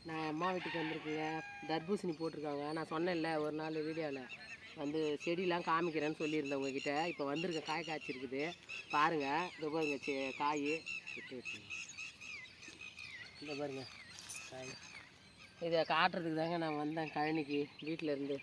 நான் அம்மா வீட்டுக்கு வந்திருக்குங்க. தர்பூசணி போட்டிருக்காங்க. நான் சொன்னேன்ல ஒரு நாள் வீடியோவில் வந்து செடியெலாம் காமிக்கிறேன்னு சொல்லியிருந்தேன் உங்ககிட்ட. இப்போ வந்திருக்கேன், காய் காய்ச்சிருக்குது பாருங்கள். இந்த பாருங்க காய் விட்டு வச்சு, இந்த பாருங்க காய். இதை காட்டுறதுக்கு தாங்க நான் வந்தேன் கழனிக்கு வீட்டில் இருந்து.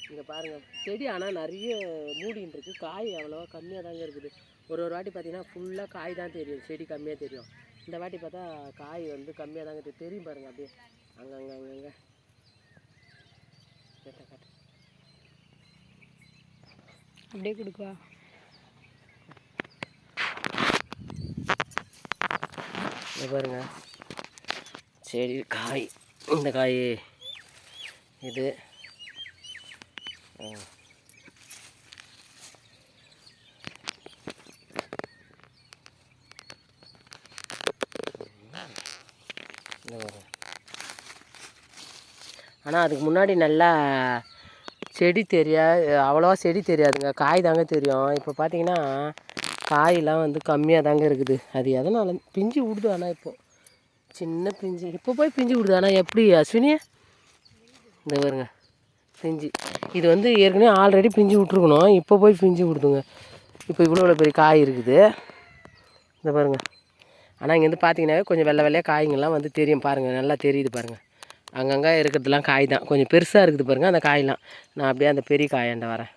இங்கே பாருங்கள் செடி, ஆனால் நிறைய மூடின்னு இருக்குது. காய் அவ்வளோவா கம்மியாக தாங்க இருக்குது. ஒரு வாட்டி பார்த்தீங்கன்னா ஃபுல்லாக காய் தான் தெரியும், செடி கம்மியாக தெரியும். இந்த வாட்டி பார்த்தா காய் வந்து கம்மியாக தாங்க தெரியும் பாருங்கள். அப்படியே அங்கங்கே காட்டு அப்படியே கொடுக்குவா. இங்கே பாருங்க செடி காய். இந்த காய் இது ஆனால் அதுக்கு முன்னாடி நல்லா செடி அவ்வளோவா செடி தெரியாதுங்க, காய் தாங்க தெரியும். இப்போ பார்த்தீங்கன்னா காயெலாம் வந்து கம்மியாக தாங்க இருக்குது. அது எதனால் பிஞ்சு விடுது. ஆனால் இப்போது சின்ன பிஞ்சு இப்போ போய் பிஞ்சு விடுது. ஆனால் எப்படி அஸ்வினி, இந்த பாருங்க பிஞ்சு. இது வந்து ஏற்கனவே ஆல்ரெடி பிஞ்சு விட்ருக்கணும், இப்போ போய் பிஞ்சு விடுதுங்க. இப்போ இவ்வளோ பெரிய காய் இருக்குது, இந்த பாருங்கள். ஆனால் இங்கேருந்து பார்த்தீங்கன்னாவே கொஞ்சம் வெள்ளை வெள்ளையாக காய்ங்கள்லாம் வந்து தெரியும் பாருங்கள், நல்லா தெரியுது பாருங்கள். அங்கங்கே இருக்கிறதுலாம் காய் தான், கொஞ்சம் பெருசாக இருக்குது பாருங்கள் அந்த காயெலாம். நான் அப்படியே அந்த பெரிய காயாண்ட வரேன்.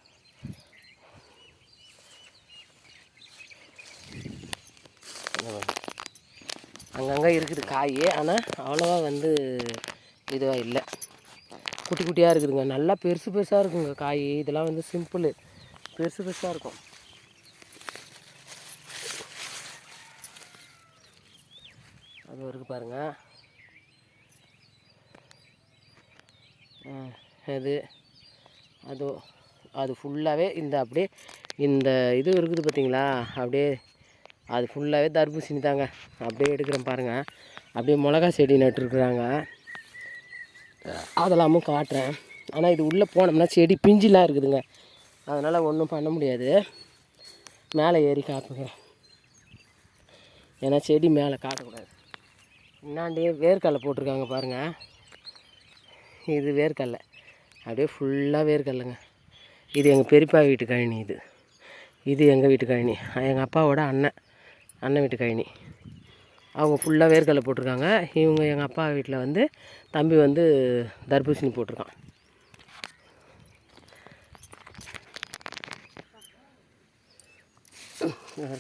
அங்கங்கே இருக்குது காய், ஆனால் அவ்வளோவா வந்து இதுவாக இல்லை, குட்டி குட்டியாக இருக்குதுங்க. நல்லா பெருசு பெருசாக இருக்குங்க காய். இதெல்லாம் வந்து சிம்பிள், பெருசு பெருசாக இருக்கும். அது இருக்குது பாருங்கள். அது ஃபுல்லாகவே இந்த அப்படியே இந்த இது இருக்குது பார்த்தீங்களா, அப்படியே அது ஃபுல்லாகவே தர்பூசணி தாங்க. அப்படியே எடுக்கிறேன் பாருங்கள். அப்படியே மிளகா செடி நட்டுருக்குறாங்க, அதெல்லாமும் காட்டுறேன். ஆனால் இது உள்ளே போனோம்னா செடி பிஞ்சிலாம் இருக்குதுங்க, அதனால் ஒன்றும் பண்ண முடியாது. மேலே ஏறி காட்டுறேன், ஏன்னா செடி மேலே காட்டக்கூடாது. என்னாண்டியே வேர்க்கடலை போட்டிருக்காங்க பாருங்கள். இது வேர்க்கடலை, அப்படியே ஃபுல்லாக வேர்க்கடலைங்க. இது எங்கள் பெரியப்பா வீட்டு கழனி. இது எங்கள் வீட்டு கழனி, எங்கள் அப்பாவோட அண்ணன் வீட்டு கழனி. அவங்க ஃபுல்லாக வேர்க்கடலை போட்டிருக்காங்க. இவங்க எங்கள் அப்பா வீட்டில் வந்து தம்பி வந்து தர்பூசணி போட்டிருக்கான்.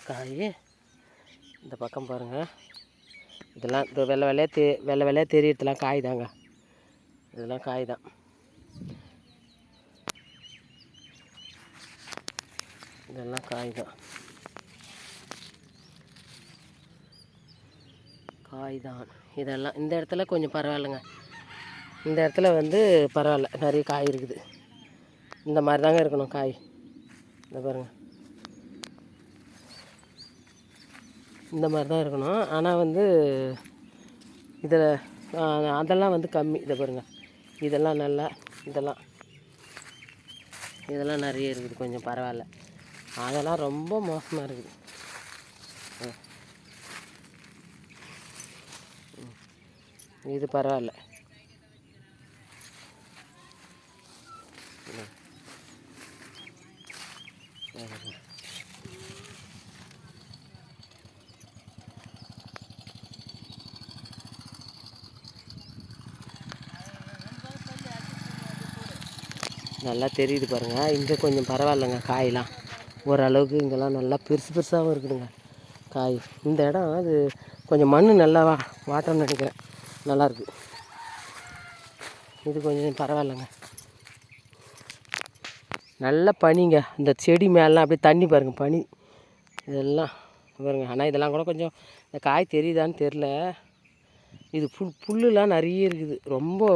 காய் இந்த பக்கம் பாருங்கள். இதெல்லாம் இந்த வெள்ளை வெள்ளையாக தெரியறதுலாம் காய் தாங்க. இதெல்லாம் காய் தான். இதெல்லாம் காய் தான், காய் தான் இதெல்லாம். இந்த இடத்துல கொஞ்சம் பரவாயில்லைங்க, இந்த இடத்துல வந்து பரவாயில்ல, நிறைய காய் இருக்குது. இந்த மாதிரி தாங்க இருக்கணும் காய். இந்த பாருங்கள், இந்த மாதிரி தான் இருக்கணும். ஆனால் வந்து இதில் அதெல்லாம் வந்து கம்மி. இதை பாருங்கள், இதெல்லாம் நல்லா, இதெல்லாம் நிறைய இருக்குது, கொஞ்சம் பரவாயில்ல. அதெல்லாம் ரொம்ப மோசமாக இருக்குது. இது பரவாயில்ல. நல்லா தெரியுது பாருங்கள். இங்கே கொஞ்சம் பரவாயில்லைங்க காயெலாம் ஓரளவுக்கு. இங்கெல்லாம் நல்லா பெருசு பெருசாகவும் இருக்குதுங்க காய். இந்த இடம் அது கொஞ்சம் மண் நல்லா வாட்டம்னு நினைக்கிறேன், நல்லாயிருக்கு. இது கொஞ்சம் பரவாயில்லைங்க. நல்ல பனிங்க, இந்த செடி மேலாம் அப்படியே தண்ணி பாருங்கள், பனி இதெல்லாம் பாருங்கள். ஆனால் இதெல்லாம் கூட கொஞ்சம் இந்த காய் தெரியுதான்னு தெரில. இது புல்லுலாம் நிறைய இருக்குது, ரொம்ப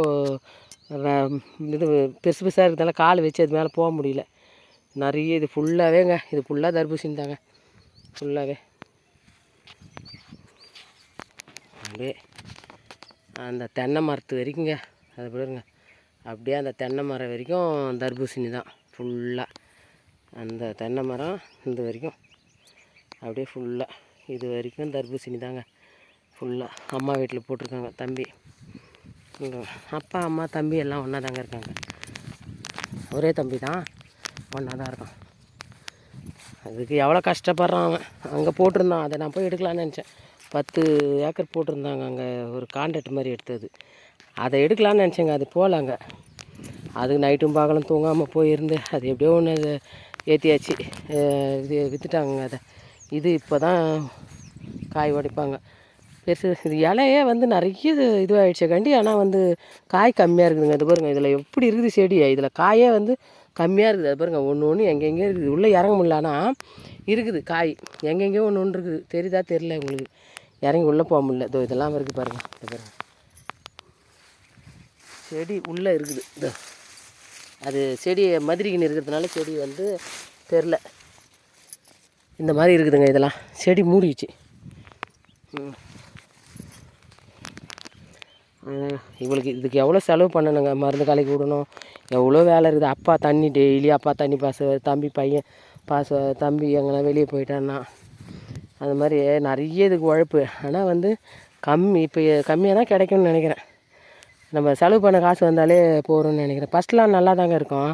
இது பெருசு பெருசாக இருக்கிறதால கால் வச்சு அது மேலே போக முடியல. நிறைய இது ஃபுல்லாகவேங்க, இது ஃபுல்லாக தர்பூசணி தாங்க, ஃபுல்லாகவே. அப்படியே அந்த தென்னை மரத்து வரைக்குங்க, அது பாருங்க, அப்படியே அந்த தென்னை மரம் வரைக்கும் தர்பூசணி தான் ஃபுல்லாக. அந்த தென்னை மரம் இந்த வரைக்கும் அப்படியே ஃபுல்லாக இது வரைக்கும் தர்பூசணி தாங்க ஃபுல்லாக அம்மா வீட்டில் போட்டிருக்காங்க. தம்பி, அப்பா, அம்மா, தம்பி எல்லாம் ஒன்றா தாங்க இருக்காங்க. ஒரே தம்பி தான், ஒன்றா தான் இருக்கான். அதுக்கு எவ்வளோ கஷ்டப்படுறான் அவன். அங்கே போட்டிருந்தான், அதை நான் போய் எடுக்கலான்னு நினச்சேன். 10 ஏக்கர் போட்டிருந்தாங்க அங்கே, ஒரு கான்ட்ராக்ட் மாதிரி எடுத்தது. அதை எடுக்கலான்னு நினச்சேங்க, அது போகலாங்க. அது நைட்டும் பகலும் தூங்காமல் போயிருந்து அது எப்படியோ ஒன்று ஏற்றியாச்சு. இது விற்றுட்டாங்க அதை. இது இப்போ தான் காய் உடைப்பாங்க. பெருசு இது இலையே வந்து நிறைய இதுவாகிடுச்சு கண்டி. ஆனால் வந்து காய் கம்மியாக இருக்குதுங்க. இது பாருங்கள், இதில் எப்படி இருக்குது செடி, இதில் காயே வந்து கம்மியாக இருக்குது. அது பாருங்கள், ஒன்று ஒன்று எங்கெங்கேயோ இருக்குது. உள்ளே இறங்க முடியல, ஆனால் இருக்குது காய் எங்கெங்கேயோ ஒன்று ஒன்று இருக்குது. தெரியுதா தெரில உங்களுக்கு? இறங்கி உள்ளே போக முடியல. இதோ இதெல்லாம் இருக்குது பாருங்கள். இது பாருங்கள், செடி உள்ளே இருக்குது. இதோ அது செடி மதிரிக்கின்னு இருக்கிறதுனால செடி வந்து தெரில. இந்த மாதிரி இருக்குதுங்க. இதெல்லாம் செடி மூடிச்சு. இவளுக்கு இதுக்கு எவ்வளோ செலவு பண்ணணுங்க. மருந்து கலக்கி விடணும், எவ்வளோ வேலை இருக்குது. அப்பா தண்ணி டெய்லி அப்பா தண்ணி பாசுவார். தம்பி பையன் பாசுவார். தம்பி எங்கன்னா வெளியே போயிட்டான்னா அது மாதிரி நிறைய இதுக்கு உழைப்பு. ஆனால் வந்து இப்போ கம்மியாக தான் கிடைக்கும்னு நினைக்கிறேன். நம்ம செலவு பண்ண காசு வந்தாலே போகிறோம்னு நினைக்கிறேன். ஃபஸ்ட்லாம் நல்லா தாங்க இருக்கும்.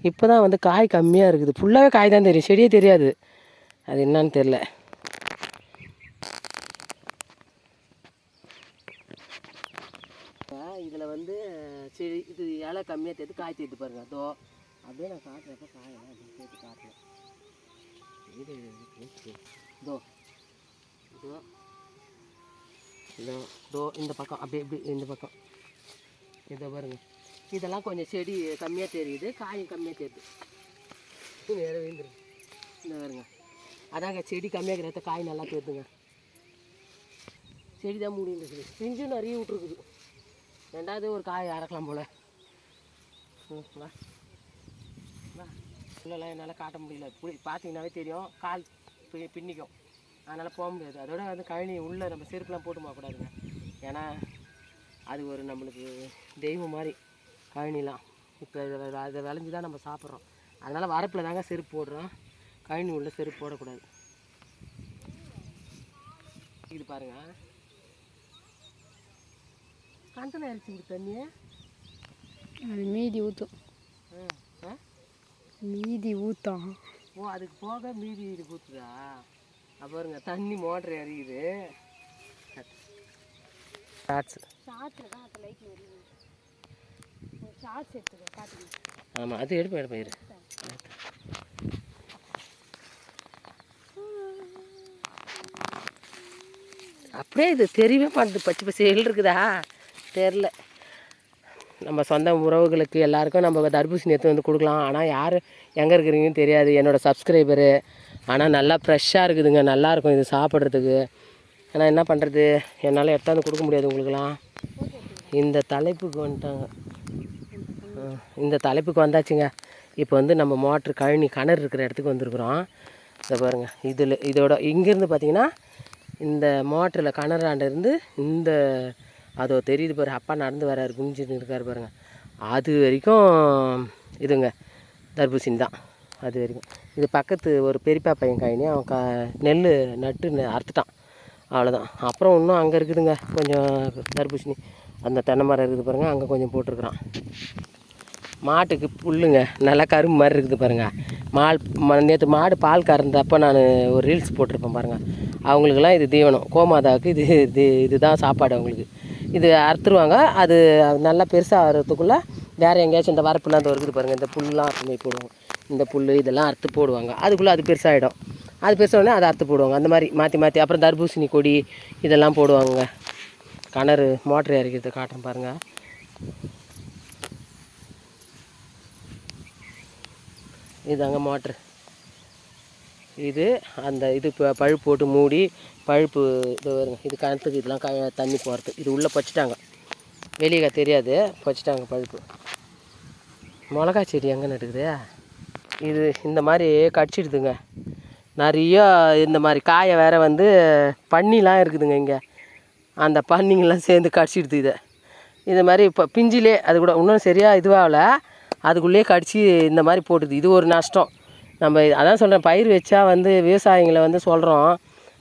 இப்போ தான் வந்து காய் கம்மியாக இருக்குது. ஃபுல்லாகவே காய் தான் தெரியும், செடியே தெரியாது. அது என்னான்னு தெரில. இதில் வந்து செடி இது இலை கம்மியாக தேர்த்து காய் தேர்த்து பாருங்கள். அதோ அப்படியே நான் காட்டுறப்ப காயெல்லாம் அப்படி சேர்த்து காட்டுறேன். இது இதோ இதோ இதோ இதோ இந்த பக்கம் அப்படியே இப்படி இந்த பக்கம் இதை பாருங்கள். இதெல்லாம் கொஞ்சம் செடி கம்மியாக தெரியுது, காயும் கம்மியாக தெரியுது. வேறு வீந்துரு இந்த பாருங்க. அதாங்க செடி கம்மியாக இருக்கிறத காய் நல்லா தெரியுதுங்க. செடி தான் மூடி இருக்குது. பிஞ்சும் நிறைய விட்ருக்குது. ரெண்டாவது ஒரு காய் அறக்கலாம் போல். வா வா. உள்ளெல்லாம் என்னால் காட்ட முடியல. பார்த்தீங்கன்னாவே தெரியும், கால் பின்னிக்கும். அதனால் போக முடியாது. அதோட வந்து கழனி உள்ளே நம்ம செருப்புலாம் போட்டு போகக்கூடாதுங்க. ஏன்னா அது ஒரு நம்மளுக்கு தெய்வம் மாதிரி கழனிலாம். இப்போ அதை விளைஞ்சி தான் நம்ம சாப்பிட்றோம். அதனால் வரப்பில் தாங்க செருப்பு போடுறோம். கழனி உள்ள செருப்பு போடக்கூடாது. இது பாருங்கள், கண்டனை அரிசி தண்ணியை அது மீதி ஊற்றும். மீதி ஊற்றும். ஓ, அதுக்கு போக மீதி இது ஊற்றுதா? பாருங்க, தண்ணி மோட்டர் இறங்குது. ஆமாம், அது எடுப்பேன் இரு. அப்படியே இது தெரியவே மாட்டேது. பச்சை பசேல் இருக்குதா தெரில. நம்ம சொந்த உறவுகளுக்கு எல்லாருக்கும் நம்ம தர்பூசணி எடுத்து வந்து கொடுக்கலாம். ஆனால் யார் எங்கே இருக்கிறீங்கன்னு தெரியாது, என்னோடய சப்ஸ்கிரைபரு. ஆனால் நல்லா ஃப்ரெஷ்ஷாக இருக்குதுங்க, நல்லாயிருக்கும் இது சாப்பிட்றதுக்கு. ஆனால் என்ன பண்ணுறது, என்னால் எடுத்தாந்து கொடுக்க முடியாது உங்களுக்கெல்லாம். இந்த தலைப்புக்கு வந்துட்டாங்க. இந்த தலைப்புக்கு வந்தாச்சுங்க. இப்போ வந்து நம்ம மோட்ரு கழனி கிணறு இருக்கிற இடத்துக்கு வந்துருக்குறோம். இதை பாருங்கள், இதோட இங்கேருந்து பார்த்திங்கன்னா இந்த மோட்டரில் கிணறாண்டிருந்து இந்த அதோ தெரியுது பாரு, அப்பா நடந்து வர்றாரு, குனிஞ்சுன்னு இருக்கார் பாருங்கள். அது வரைக்கும் இதுங்க தர்பூசணி தான். அது வரைக்கும் இது பக்கத்து ஒரு பெரியப்பா பையன் கழனி. அவன் நெல் நட்டு அறுத்துட்டான், அவ்வளோதான். அப்புறம் இன்னும் அங்கே இருக்குதுங்க கொஞ்சம் தர்பூசணி. அந்த தென்னை மரம் இருக்குது பாருங்கள், அங்கே கொஞ்சம் போட்டிருக்குறான். மாட்டுக்கு புல்லுங்க நல்லா கரும்பு மாதிரி இருக்குது பாருங்கள். நேற்று மாடு பால் கறந்தப்போ நான் ஒரு ரீல்ஸ் போட்டிருப்பேன் பாருங்கள். அவங்களுக்கெல்லாம் இது தீவனம், கோமாதாவுக்கு இதுதான் சாப்பாடு அவங்களுக்கு. இது அறுத்துருவாங்க. அது நல்லா பெருசாக ஆகிறதுக்குள்ளே வேறு எங்கேயாச்சும் இந்த வரப்புலாம் அது இருக்குது பாருங்கள், இந்த புல்லாம் அறுத்து போடுவாங்க. இந்த புல் இதெல்லாம் அறுத்து போடுவாங்க. அதுக்குள்ளே அது பெருசாகிடும். அது பெருசாகனே அதை அறுத்து போடுவாங்க. அந்த மாதிரி மாற்றி மாற்றி. அப்புறம் தர்பூசணி கொடி இதெல்லாம் போடுவாங்க. கிணறு மோட்ரு இறக்கிறது காட்டுறேன் பாருங்கள். இதுதாங்க மோட்ரு. இது அந்த இது பழுப்பு போட்டு மூடி பழுப்பு இது வருங்க. இது கிணத்துக்கு இதெல்லாம் தண்ணி போகிறது. இது உள்ளே பச்சிட்டாங்க, வெளியே தெரியாது, பச்சிட்டாங்க பழுப்பு. மிளகா செடி எங்கே நட்டுக்குது? இது இந்த மாதிரி கடிச்சிடுதுங்க நிறையா. இந்த மாதிரி காயை வேறு வந்து பன்னிலாம் இருக்குதுங்க இங்கே. அந்த பன்னிங்கெல்லாம் சேர்ந்து கடிச்சிடுது இதை. இது மாதிரி இப்போ பிஞ்சிலே அது கூட இன்னும் சரியாக இதுவாகல, அதுக்குள்ளேயே கடிச்சு இந்த மாதிரி போட்டுது. இது ஒரு நஷ்டம். நம்ம அதான் சொல்கிறேன், பயிர் வச்சா வந்து விவசாயிங்களை வந்து சொல்கிறோம்.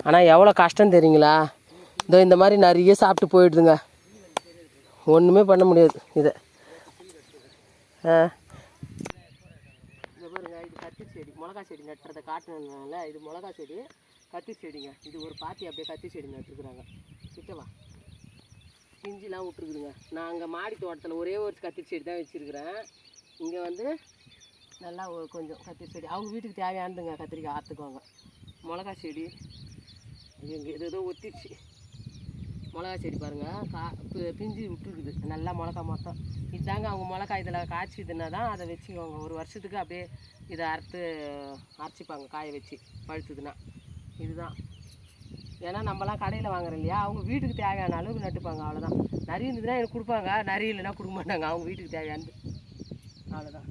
ஆனால் எவ்வளோ கஷ்டம் தெரியுங்களா? இந்த மாதிரி நிறைய சாப்பிட்டு போயிடுதுங்க, ஒன்றுமே பண்ண முடியாது இதை. இந்த பாருங்க, இது கத்திரி செடி, மிளகா செடி நட்டுறதை காட்டுனால இது மிளகா செடி, கத்திரி செடிங்க. இது ஒரு பாத்தி அப்படியே கத்திரி செடி நட்டுருக்குறாங்க. கிட்டவா பிஞ்சிலாம் விட்டுருக்குதுங்க. நான் அங்கே மாடி தோட்டத்தில் ஒரே ஒரு கத்திரி செடி தான் வச்சுருக்கிறேன். இங்கே வந்து நல்லா கொஞ்சம் கத்திரி செடி அவங்க வீட்டுக்கு தேவையானதுங்க. கத்திரிக்காய் ஆற்றுக்குவாங்க. மிளகா செடி இங்கே ஏதோ ஒத்திடுச்சு. மிளகா செடி பாருங்கள், பிஞ்சு விட்டுருக்குது நல்லா மிளகா மொத்தம். இதுதாங்க அவங்க மிளகா இதில் காய்ச்சிதுன்னா தான் அதை வச்சுக்கோங்க. ஒரு வருஷத்துக்கு அப்படியே இதை அரைச்சிப்பாங்க காய வச்சு பழுத்துதுன்னா. இதுதான், ஏன்னா நம்மலாம் கடையில் வாங்குறோம் இல்லையா, அவங்க வீட்டுக்கு தேவையான அளவுக்கு நட்டுப்பாங்க, அவ்வளோதான். நிறைய இருந்ததுன்னா எனக்கு கொடுப்பாங்க, நிறைய இல்லைன்னா கொடுக்க மாட்டாங்க. அவங்க வீட்டுக்கு தேவையானது அவ்வளோதான்.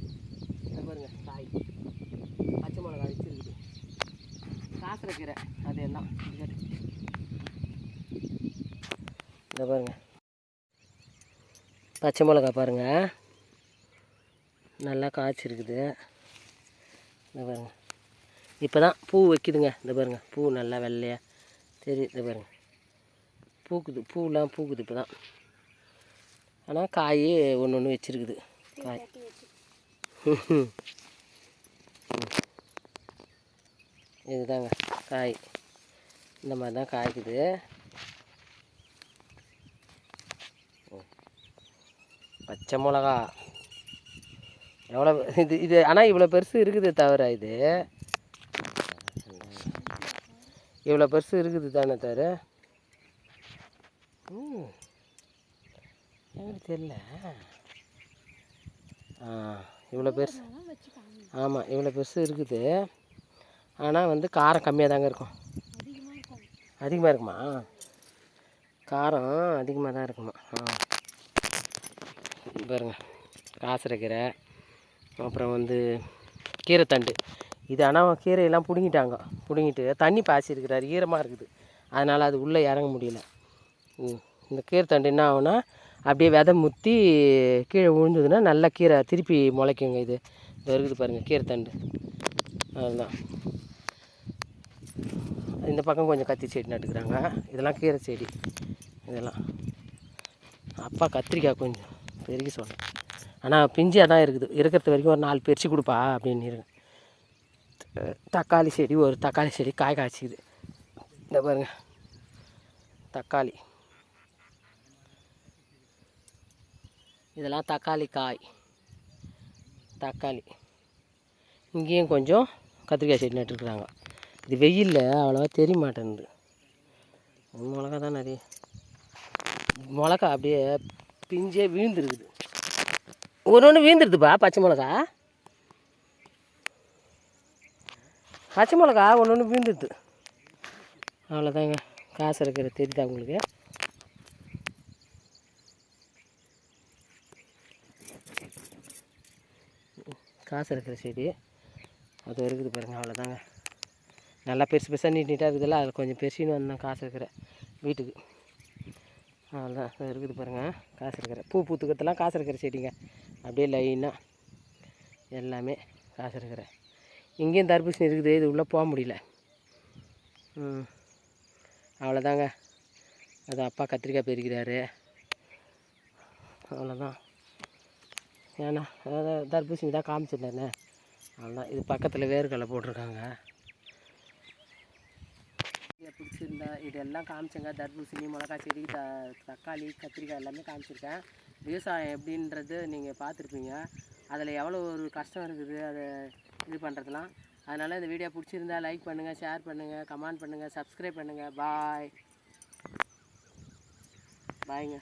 இதை பாருங்கள், காய் பச்சை மிளகா வச்சுருக்குது, காசரைக்கீரை அது எல்லாம். இதை பாருங்கள், பச்சை மிளகா பாருங்கள் நல்லா காய்ச்சிருக்குது. இந்த பாருங்கள், இப்போ தான் பூ வைக்குதுங்க. இந்த பாருங்கள், பூ நல்லா வெள்ளையாக தெரியுது. இந்த பாருங்கள், பூக்குது, பூலாம் பூக்குது இப்போ தான். ஆனால் காய் ஒன்று ஒன்று வச்சுருக்குது. காய் இதுதாங்க காய், இந்த மாதிரி தான் காய்க்குது. பச்சை மிளகா எவ்வளோ இது ஆனால் இவ்வளோ பெருசு இருக்குது தவிர, இது இவ்வளோ பெருசு இருக்குது தானே தவிர எனக்கு தெரியல. இவ்வளோ பெருசு, ஆமாம் இவ்வளோ பெருசு இருக்குது. ஆனால் வந்து காரம் கம்மியாக தாங்க இருக்கும். அதிகமாக இருக்குமா? காரம் அதிகமாக தான் இருக்குமா? பாருங்க, காசரைக்கீரை, அப்புறம் வந்து கீரைத்தண்டு. இது ஆனால் கீரையெல்லாம் பிடுங்கிட்டு தண்ணி பாய்ச்சி இருக்கிறாரு, ஈரமாக இருக்குது, அதனால் அது உள்ளே இறங்க முடியல. இந்த கீரைத்தண்டு என்ன ஆகுனா அப்படியே விதை முற்றி கீழே விழுந்ததுன்னா நல்லா கீரை திருப்பி முளைக்குங்க. இது இருக்குது பாருங்கள் கீரைத்தண்டு, அதுதான். இந்த பக்கம் கொஞ்சம் கத்திரி செடி நட்டுக்கிறாங்க, இதெல்லாம் கீரை செடி. இதெல்லாம் அப்பா கத்திரிக்காய் கொஞ்சம் பெருகி சொன்னேன், ஆனால் பிஞ்சியாக தான் இருக்குது. இருக்கிறது வரைக்கும் ஒரு 4 பறித்து கொடுப்பா அப்படின்னு இருக்கு. தக்காளி செடி, ஒரு தக்காளி செடி காய் காய்ச்சிக்குது. இந்த பாருங்கள், தக்காளி, இதெல்லாம் தக்காளி காய், தக்காளி. இங்கேயும் கொஞ்சம் கத்திரிக்காய் செடி நட்டுருக்குறாங்க. இது வெயிலில் அவ்வளோவா தெரிய மாட்டேங்குது. மிளகா தான் நிறைய, மிளகா அப்படியே பிஞ்சே விழுந்துருக்குது, ஒன்று விழுந்துருதுப்பா. பச்சை மிளகா ஒன்று விழுந்துருது, அவ்வளோதாங்க. காசு இருக்கிற தெரியுதா உங்களுக்கு? காசு இருக்கிற செடி அது இருக்குது பாருங்கள், அவ்வளோதாங்க. நல்லா பெருசு பெருசாக நீட்டாக இருக்குதுல்ல, அதில் கொஞ்சம் பெருசின்னு வந்தேன் காசு இருக்கிற வீட்டுக்கு. அவ்வளோதான் இருக்குது பாருங்கள், காசு இருக்கிற பூ பூத்துக்கிறதுலாம் காசு இருக்கிற செடிங்க. அப்படியே லைனாக எல்லாமே காசு இருக்கிற. இங்கேயும் தர்பூசணி இருக்குது, இது உள்ளே போக முடியல. அவ்வளோதாங்க. அது அப்பா கத்திரிக்காய் பெருக்கிறாரு, அவ்வளோதான். ஏன்னா அதாவது தர்பூசணி தான் காமிச்சிருந்தேனே, அவ்வளோதான். இது பக்கத்தில் வேர்க்கடலை போட்டிருக்காங்க. பிடிச்சிருந்தா இதெல்லாம் காமிச்சேங்க. தர்பூசணி, மிளகா செடி, தக்காளி, கத்திரிக்காய் எல்லாமே காமிச்சிருக்கேன். விவசாயம் எப்படின்றது நீங்கள் பார்த்துருப்பீங்க. அதில் எவ்வளோ ஒரு கஷ்டம் இருக்குது அதை இது பண்ணுறதுலாம். அதனால் இந்த வீடியோ பிடிச்சிருந்தா லைக் பண்ணுங்கள், ஷேர் பண்ணுங்கள், கமெண்ட் பண்ணுங்கள், சப்ஸ்கிரைப் பண்ணுங்கள். பாய்ங்க.